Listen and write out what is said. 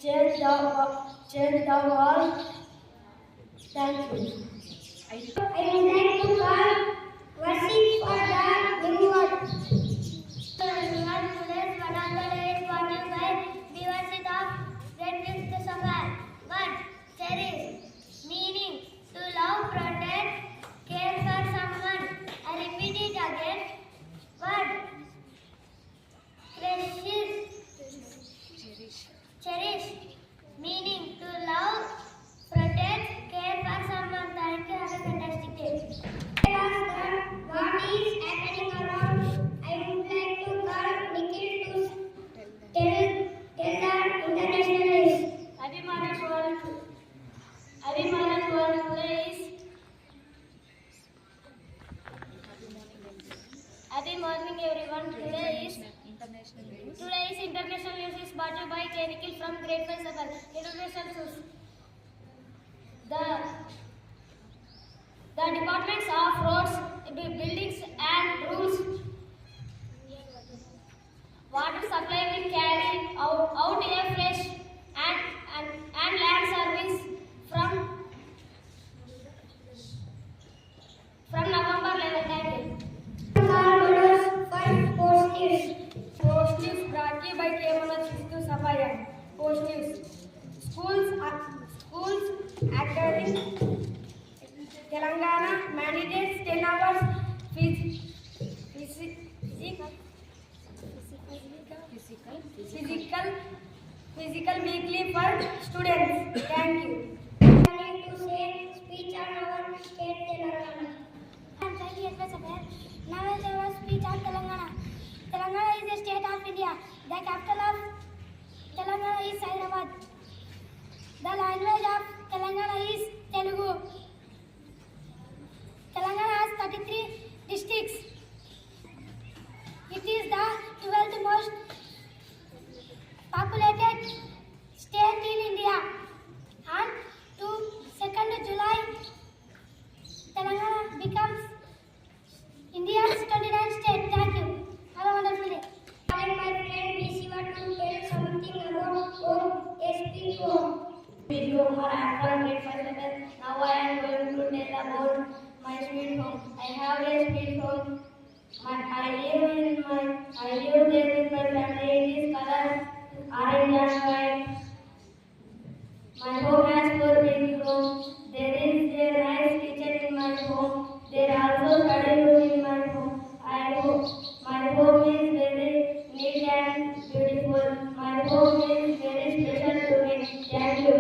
change the world. Thank you. I would like to call worship for the new word. Today's vernacular is brought to you by University of Great Fifth Sapphire. Word cherish, meaning to love, protect, care for someone. I repeat it again. Word cherish, meaning to love, protect, care for someone. Thank you. Have a fantastic day. What is happening around? I would like to call Nikhil to tell the international is. Abhimanat world today is. Happy morning, everyone. Today is international news is brought to you by Nikhil from Great Fifth Sapphire. International news. The departments of roads, buildings and rules. Water supply will carry out a fresh and land service from November 11. Post news brought to you by Sapphire. Post news. Schools academic. Telangana manages 10 hours physical weekly for students. Thank you. I need to say speech on our state Telangana. I am Great Fifth Sapphire. Now I will speech on Telangana. Telangana is a state of India. The capital of Telangana is Hyderabad. The language of Telangana is Telugu. Telangana has 33 districts. It is the 12th most populated state in India. And to 2nd July, Telangana becomes India's 29th state. Thank you. Have a wonderful day. I am my friend Bisiva to tell something about home, SP home. Video for after Great Fifth Sapphire. Now I am going to tell about my sweet home. I have a sweet home. I live there with my family. It is color orange and white. My home has 4 big rooms. There is a nice kitchen in my home. There are also study room in my home. My home is very neat and beautiful. My home is very special to me. Thank you.